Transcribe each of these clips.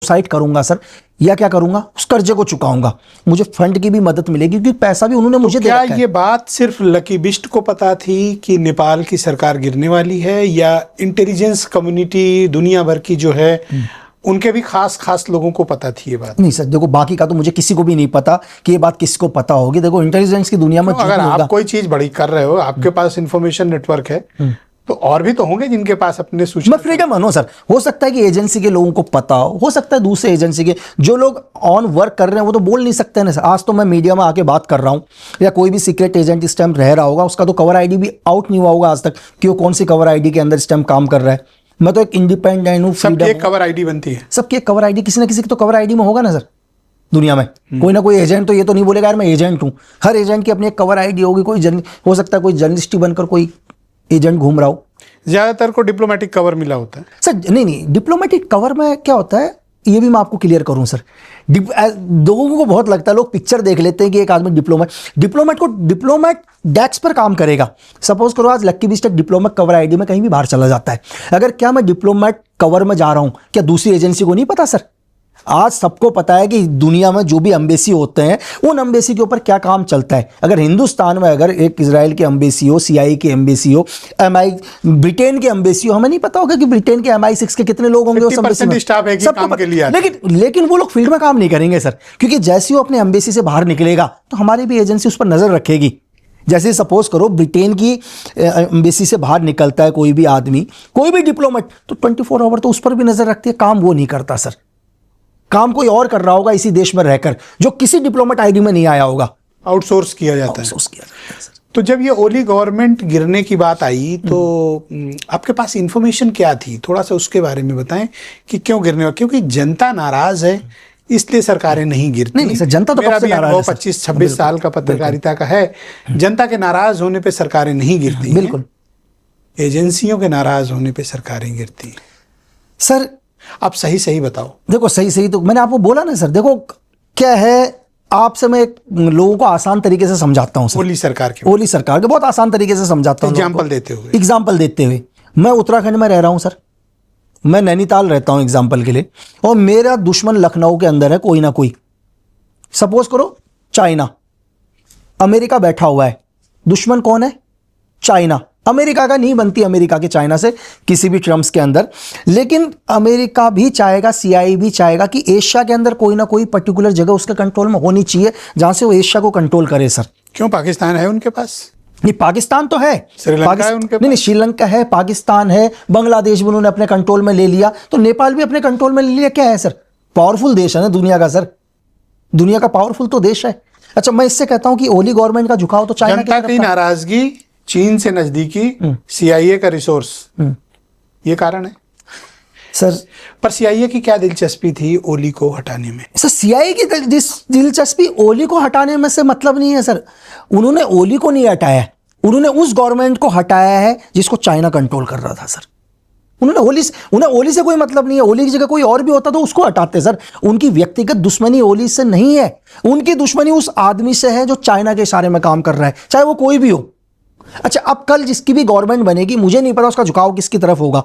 Site करूंगा sir, या क्या करूंगा, उस कर्जे को चुकाऊंगा, मुझे फंड की भी मदद मिलेगी क्योंकि पैसा भी उन्होंने मुझे दे रखा है। क्या ये बात सिर्फ लकी बिस्ट को पता थी कि नेपाल की सरकार गिरने वाली है, या इंटेलिजेंस कम्युनिटी दुनिया भर की जो है उनके भी खास लोगों को पता थी ये बात? नहीं सर, देखो बाकी का तो मुझे किसी को भी नहीं पता कि ये बात किसको पता होगी। देखो इंटेलिजेंस की दुनिया में अगर आप कोई चीज बड़ी कर रहे हो, आपके पास इंफॉर्मेशन नेटवर्क है, तो और भी तो होंगे जिनके पास अपने सूचना। मैं फ्रीडम मानो सर, हो सकता है कि एजेंसी के लोगों को पता हो सकता है दूसरे एजेंसी के जो लोग ऑन वर्क कर रहे हैं वो तो बोल नहीं सकते ना सर। आज तो मैं मीडिया में आके बात कर रहा हूं, या कोई भी सीक्रेट एजेंट इस टाइम रह रहा होगा, उसका तो कवर आईडी भी आउट नहीं हुआ होगा आज तक कि वो कौन सी कवर आईडी के अंदर इस टाइम काम कर रहा है। मैं तो एक इंडिपेंडेंट हूँ, सबकी एक कवर आईडी बनती है, सबकी एक कवर आईडी, किसी ना किसी की तो कवर आईडी में होगा ना सर। दुनिया में कोई ना कोई एजेंट तो ये तो नहीं बोलेगा यार मैं एजेंट हूं, हर एजेंट की अपनी एक कवर आईडी होगी। कोई हो सकता है कोई जर्नलिस्ट ही बनकर कोई एजेंट घूम रहा हो। ज्यादातर को डिप्लोमेटिक कवर मिला होता है सर। नहीं, डिप्लोमेटिक कवर में क्या होता है ये भी मैं आपको क्लियर करूं सर। लोगों को बहुत लगता है, लोग पिक्चर देख लेते हैं कि एक आदमी डिप्लोमेट डेस्क पर काम करेगा। सपोज करो आज लक्की बिस्ट डिप्लोमेट कवर आईडी में कहीं भी बाहर चला जाता है, अगर क्या मैं डिप्लोमेट कवर में जा रहा हूं, क्या दूसरी एजेंसी को नहीं पता सर? आज सबको पता है कि दुनिया में जो भी एम्बेसी होते हैं उन एम्बेसी के ऊपर क्या काम चलता है। अगर हिंदुस्तान में अगर एक इजराइल की एम्बेसी हो, CIA की एम्बेसी हो, ब्रिटेन की एम्बेसी हो, हमें नहीं पता होगा कि ब्रिटेन के MI6 के कितने लोग होंगे उस एम्बेसी में। स्टाफ है कि काम के लिए लेकिन वो लोग फील्ड में काम नहीं करेंगे सर, क्योंकि जैसे वो अपने एम्बेसी से बाहर निकलेगा तो हमारी भी एजेंसी उस पर नजर रखेगी। जैसे सपोज करो ब्रिटेन की एम्बेसी से बाहर निकलता है कोई भी आदमी, कोई भी डिप्लोमेट, तो 24 आवर तो उस पर भी नजर रखती है। काम वो नहीं करता सर, काम कोई और कर रहा होगा इसी देश में रहकर जो किसी डिप्लोमेट आईडी में नहीं आया होगा। आउटसोर्स किया जाता है सर। तो जब ये ओली गवर्नमेंट गिरने की बात आई तो आपके पास इंफॉर्मेशन क्या थी, थोड़ा सा उसके बारे में बताएं कि क्यों गिरने वाला? क्योंकि जनता नाराज है इसलिए सरकारें नहीं गिरती। नहीं सर, जनता तो मेरा भी अनुभव 25-26 साल का पत्रकारिता का है। जनता के नाराज होने पे सरकारें नहीं गिरती, बिल्कुल एजेंसियों के नाराज होने पे सरकारें गिरती सर। आप सही बताओ। देखो सही तो मैंने आपको बोला ना सर। देखो क्या है, आपसे मैं लोगों को आसान तरीके से समझाता हूं सर। ओली सरकार के बहुत आसान तरीके से समझाता हूं। एग्जाम्पल देते हुए मैं उत्तराखंड में रह रहा हूं सर, मैं नैनीताल रहता हूं एग्जाम्पल के लिए, और मेरा दुश्मन लखनऊ के अंदर है कोई ना कोई। सपोज करो चाइना, अमेरिका बैठा हुआ है, दुश्मन कौन है? चाइना। अमेरिका का नहीं बनती अमेरिका के चाइना से किसी भी टर्म्स के अंदर, लेकिन अमेरिका भी चाहेगा, CIA भी चाहेगा कि एशिया के अंदर कोई ना कोई पर्टिकुलर जगह उसके कंट्रोल में होनी चाहिए जहां से वो एशिया को कंट्रोल करे सर। क्यों? पाकिस्तान है उनके पास? नहीं, पाकिस्तान तो है, श्रीलंका है उनके पास? नहीं, श्रीलंका है, पाकिस्तान है, बांग्लादेश भी उन्होंने अपने कंट्रोल में ले लिया, तो नेपाल भी अपने कंट्रोल में ले लिया। क्या है सर? पावरफुल देश है ना दुनिया का सर, दुनिया का पावरफुल तो देश है। अच्छा, मैं इससे कहता हूं कि ओली गवर्नमेंट का झुकाव तो चाइना जनता की नाराजगी, चीन से नजदीकी, CIA का रिसोर्स, ये कारण है सर। पर CIA की क्या दिलचस्पी थी ओली को हटाने में? सर CIA की दिलचस्पी ओली को हटाने में से मतलब नहीं है सर। उन्होंने ओली को नहीं हटाया, उन्होंने उस गवर्नमेंट को हटाया है जिसको चाइना कंट्रोल कर रहा था सर। उन्हें ओली से कोई मतलब नहीं है। ओली की जगह कोई और भी होता तो उसको हटाते सर। उनकी व्यक्तिगत दुश्मनी ओली से नहीं है, उनकी दुश्मनी उस आदमी से है जो चाइना के इशारे में काम कर रहा है, चाहे वो कोई भी हो। अच्छा, अब कल जिसकी भी गवर्नमेंट बनेगी, मुझे नहीं पता उसका झुकाव किसकी तरफ होगा।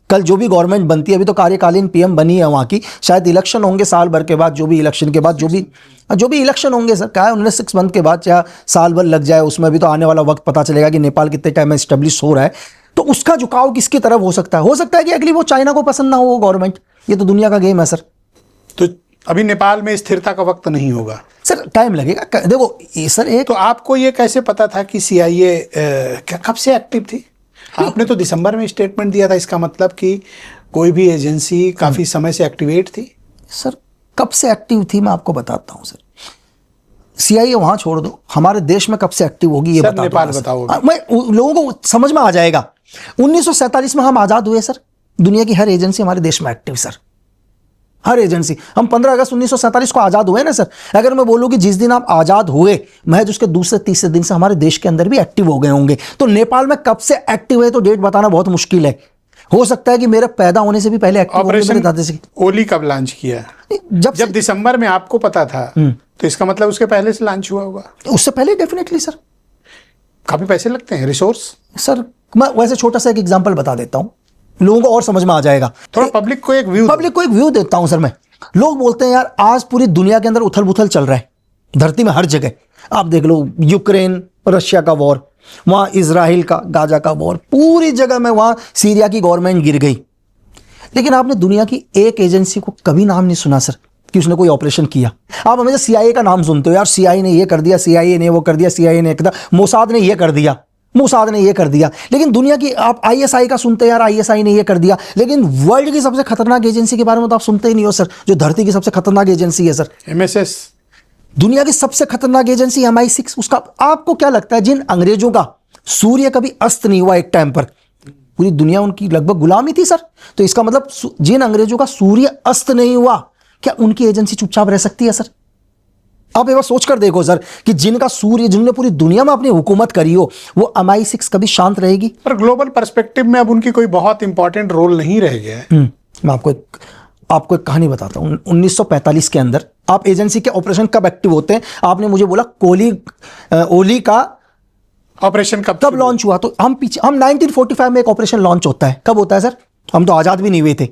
कल जो भी गवर्नमेंट बनती है, अभी तो कार्यकालीन PM बनी है वहां की, शायद इलेक्शन होंगे साल भर के बाद, जो भी इलेक्शन के बाद जो भी इलेक्शन होंगे सर, क्या है उन्होंने 6 मंथ के बाद या साल भर लग जाए, उसमें भी तो आने वाला वक्त पता चलेगा कि नेपाल कितने टाइम में एस्टेब्लिश हो रहा है। तो उसका झुकाव किसकी तरफ हो सकता है कि अगली वो चाइना को पसंद ना हो वो गवर्नमेंट। ये तो दुनिया का गेम है सर। तो अभी नेपाल में स्थिरता का वक्त नहीं होगा सर, टाइम लगेगा। देखो सर, एक तो आपको ये कैसे पता था कि CIA कब से एक्टिव थी? आपने तो दिसंबर में स्टेटमेंट दिया था, इसका मतलब कि कोई भी एजेंसी काफी समय से एक्टिवेट थी। सर, कब से एक्टिव थी मैं आपको बताता हूं सर। CIA वहां छोड़ दो, हमारे देश में कब से एक्टिव होगी ये बता नेपाल बताओ। मैं लोगों को समझ में आ जाएगा। 1947 में हम आजाद हुए सर। दुनिया की हर एजेंसी हमारे देश में एक्टिव सर, हर एजेंसी। हम 15 अगस्त 1947 को आजाद हुए ना सर। अगर मैं बोलूं कि जिस दिन आप आजाद हुए, महज उसके दूसरे तीसरे दिन से हमारे देश के अंदर भी एक्टिव हो गए होंगे। तो नेपाल में कब से एक्टिव है तो डेट बताना बहुत मुश्किल है। हो सकता है कि मेरे पैदा होने से भी पहले एक्टिव ऑपरेशन ओली कब लॉन्च किया? जब दिसंबर में आपको पता था तो इसका मतलब उसके पहले से लॉन्च हुआ होगा। उससे पहले डेफिनेटली सर। काफी पैसे लगते हैं, रिसोर्स सर। मैं वैसे छोटा सा एक एग्जांपल बता देता हूं, लोगों को और समझ में आ जाएगा। थोड़ा पब्लिक को एक व्यू देता हूं सर मैं। लोग बोलते हैं यार आज पूरी दुनिया के अंदर उथल पुथल चल रहा है, धरती में हर जगह आप देख लो, यूक्रेन रशिया का वॉर, वहां इजराइल का गाजा का वॉर, पूरी जगह में वहां सीरिया की गवर्नमेंट गिर गई, लेकिन आपने दुनिया की एक एजेंसी को कभी नाम नहीं सुना सर कि उसने कोई ऑपरेशन किया। आप हमेशा CIA का नाम सुनते हो, यार CIA ने ये कर दिया, CIA ने वो कर दिया, CIA ने कर दिया, मोसाद ने ये कर दिया, मोसाद ने ये कर दिया, लेकिन दुनिया की आप ISI का सुनते हैं, यार ISI ने ये कर दिया, लेकिन वर्ल्ड की सबसे खतरनाक एजेंसी के बारे में तो आप सुनते ही नहीं हो सर, जो धरती की सबसे खतरनाक एजेंसी है सर, MSS, दुनिया की सबसे खतरनाक एजेंसी MI6। उसका आपको क्या लगता है, जिन अंग्रेजों का सूर्य कभी अस्त नहीं हुआ, एक टाइम पर पूरी दुनिया उनकी लगभग गुलामी थी सर, तो इसका मतलब जिन अंग्रेजों का सूर्य अस्त नहीं हुआ, क्या उनकी एजेंसी चुपचाप रह सकती है सर? आप एक बार सोचकर देखो सर कि जिनका सूर्य, जिन्होंने पूरी दुनिया में अपनी हुकूमत करी हो, वो MI6 कभी शांत रहेगी? पर ग्लोबल पर्सपेक्टिव में अब उनकी कोई बहुत इंपॉर्टेंट रोल नहीं रह गया है। मैं आपको एक कहानी बताता हूँ। 1945 के अंदर आप एजेंसी के ऑपरेशन कब एक्टिव होते हैं? आपने मुझे बोला ओली का ऑपरेशन कब लॉन्च हुआ, तो हम 1945 में एक ऑपरेशन लॉन्च होता है। कब होता है सर? हम तो आजाद भी नहीं हुए थे।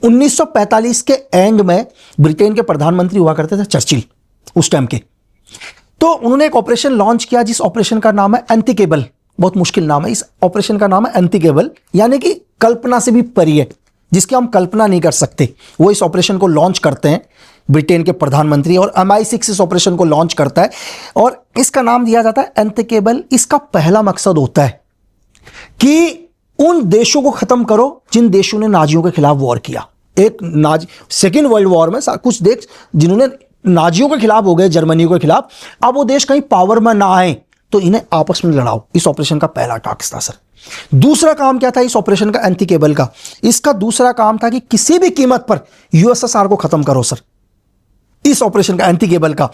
1945 के एंड में ब्रिटेन के प्रधानमंत्री हुआ करते थे चर्चिल, उस टाइम के, तो उन्होंने एक ऑपरेशन लॉन्च किया जिस ऑपरेशन का नाम है अनथिंकेबल। बहुत मुश्किल नाम है, इस ऑपरेशन का नाम है अनथिंकेबल, यानी कि कल्पना से भी परे है, जिसकी हम कल्पना नहीं कर सकते। वो इस ऑपरेशन को लॉन्च करते हैं ब्रिटेन के प्रधानमंत्री, और MI6 इस ऑपरेशन को लॉन्च करता है और इसका नाम दिया जाता है अनथिंकेबल। इसका पहला मकसद होता है कि उन देशों को खत्म करो जिन देशों ने नाजियों के खिलाफ वॉर किया। एक सेकेंड वर्ल्ड वॉर में कुछ देश जिन्होंने नाजियों के खिलाफ हो गए, जर्मनी के खिलाफ, अब वो देश कहीं पावर में ना आए तो इन्हें आपस में लड़ाओ। इस ऑपरेशन का पहला टास्क था सर। दूसरा काम क्या था इस ऑपरेशन का, अनथिंकेबल का? इसका दूसरा काम था कि किसी भी कीमत पर USSR को खत्म करो सर। इस ऑपरेशन का, अनथिंकेबल का,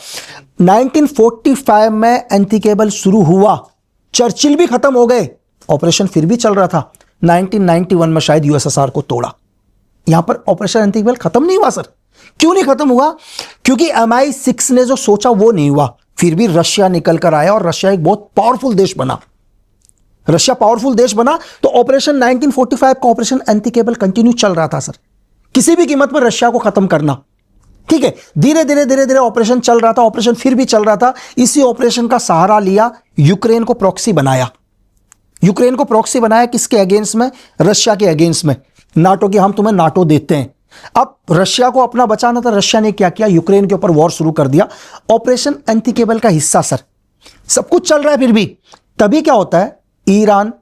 1945 में अनथिंकेबल शुरू हुआ, चर्चिल भी खत्म हो गए, ऑपरेशन फिर भी चल रहा था। 1991 में शायद USSR को तोड़ा। यहां पर ऑपरेशन अनथिंकेबल खत्म नहीं हुआ सर। क्यों नहीं खत्म हुआ? क्योंकि MI6 ने जो सोचा वो नहीं हुआ। फिर भी रशिया निकल कर आया और रशिया एक बहुत पावरफुल देश बना। रशिया पावरफुल देश बना तो ऑपरेशन 1945 का ऑपरेशन अनथिंकेबल कंटिन्यू चल रहा था सर। किसी भी कीमत पर रशिया को खत्म करना, ठीक है। धीरे धीरे ऑपरेशन चल रहा था, ऑपरेशन फिर भी चल रहा था। इसी ऑपरेशन का सहारा लिया, यूक्रेन को प्रॉक्सी बनाया। यूक्रेन को प्रॉक्सी बनाया किसके अगेंस्ट में? रशिया के अगेंस्ट में। नाटो की, हम तुम्हें नाटो देते हैं। अब रशिया को अपना बचाना था, रशिया ने क्या किया? यूक्रेन के ऊपर वॉर शुरू कर दिया। ऑपरेशन अनथिंकेबल का हिस्सा सर। सब कुछ चल रहा है फिर भी। तभी क्या होता है, ईरान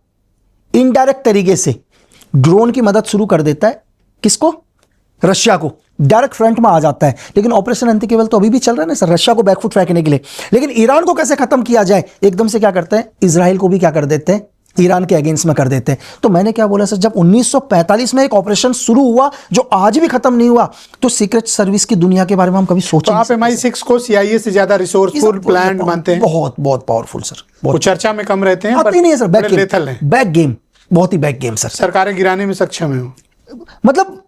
इनडायरेक्ट तरीके से ड्रोन की मदद शुरू कर देता है। किसको? रशिया को। डायरेक्ट फ्रंट में आ जाता है। लेकिन ऑपरेशन अनथिंकेबल तो अभी भी चल रहा है ना सर, रशिया को बैकफुट फेंकने के लिए। लेकिन ईरान को कैसे खत्म किया जाए, एकदम से क्या करते हैं, इजराइल को भी क्या कर देते हैं, ईरान के अगेंस्ट में कर देते हैं। तो मैंने क्या बोला सर, जब 1945 में एक ऑपरेशन शुरू हुआ जो आज भी खत्म नहीं हुआ, तो सीक्रेट सर्विस की दुनिया के बारे में हम कभी सोचे? तो आप MI6 को CIA से ज्यादा रिसोर्सफुल प्लान मानते हैं? बहुत बहुत पावरफुल सर। वो चर्चा में कम रहते हैं, आते नहीं है सर, बैक गेम, बहुत ही बैक गेम सर। सरकारें गिराने में सक्षम है, मतलब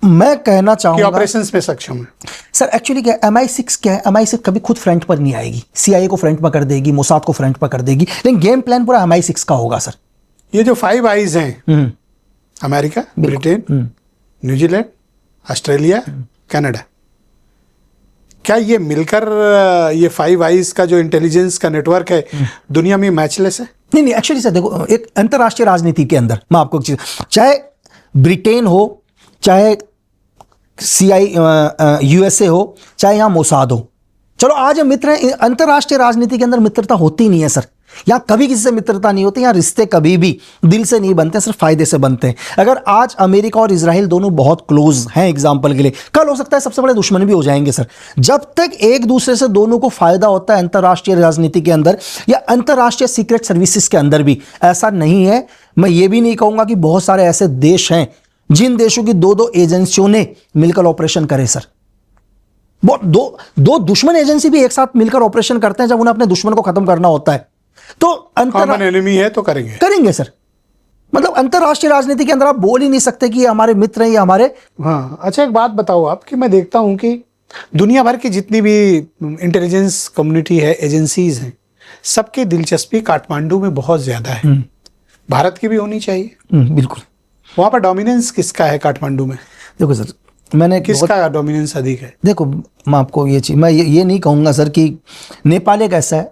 मैं कहना चाहूंगा ऑपरेशंस में सक्षम है सर। एक्चुअली क्या MI6 क्या है, MI6 कभी खुद फ्रंट पर नहीं आएगी। CIA को फ्रंट पर कर देगी, मोसाद को फ्रंट पर कर देगी, लेकिन गेम प्लान पूरा MI6 का होगा सर। ये जो 5 आईज हैं, America, Britain, New Zealand, Australia, Canada, क्या ये मिलकर ये 5 आईज का जो इंटेलिजेंस का नेटवर्क है दुनिया में मैचलेस है? नहीं, एक्चुअली सर देखो, एक अंतरराष्ट्रीय राजनीति के अंदर मैं आपको एक चीज, चाहे ब्रिटेन हो, चाहे USA हो, चाहे यहां मोसाद हो, चलो आज हम मित्र हैं। अंतरराष्ट्रीय राजनीति के अंदर मित्रता होती नहीं है सर। यहां कभी किसी से मित्रता नहीं होती। यहां रिश्ते कभी भी दिल से नहीं बनते, सिर्फ फायदे से बनते हैं। अगर आज अमेरिका और इजराइल दोनों बहुत क्लोज हैं एग्जांपल के लिए, कल हो सकता है सबसे बड़े दुश्मन भी हो जाएंगे सर। जब तक एक दूसरे से दोनों को फायदा होता है अंतरराष्ट्रीय राजनीति के अंदर या अंतरराष्ट्रीय सीक्रेट सर्विसेज के अंदर भी, ऐसा नहीं है। मैं ये भी नहीं कहूंगा कि बहुत सारे ऐसे देश हैं जिन देशों की 2-2 एजेंसियों ने मिलकर ऑपरेशन करे सर। दो दुश्मन एजेंसी भी एक साथ मिलकर ऑपरेशन करते हैं जब उन्हें अपने दुश्मन को खत्म करना होता है। तो कॉमन एनिमी है तो करेंगे सर। मतलब अंतरराष्ट्रीय राजनीति के अंदर आप बोल ही नहीं सकते कि ये हमारे मित्र हैं, ये हमारे। हाँ, अच्छा एक बात बताओ आप कि मैं देखता हूं कि दुनिया भर की जितनी भी इंटेलिजेंस कम्युनिटी है, एजेंसीज हैं, सबकी दिलचस्पी काठमांडू में बहुत ज्यादा है। भारत की भी होनी चाहिए। बिल्कुल। वहां पर डोमिनेंस किसका है काठमांडू में? देखो सर, मैंने किसका डोमिनेंस अधिक है? देखो मैं आपको ये चीज, मैं ये नहीं कहूँगा सर कि नेपाल एक ऐसा है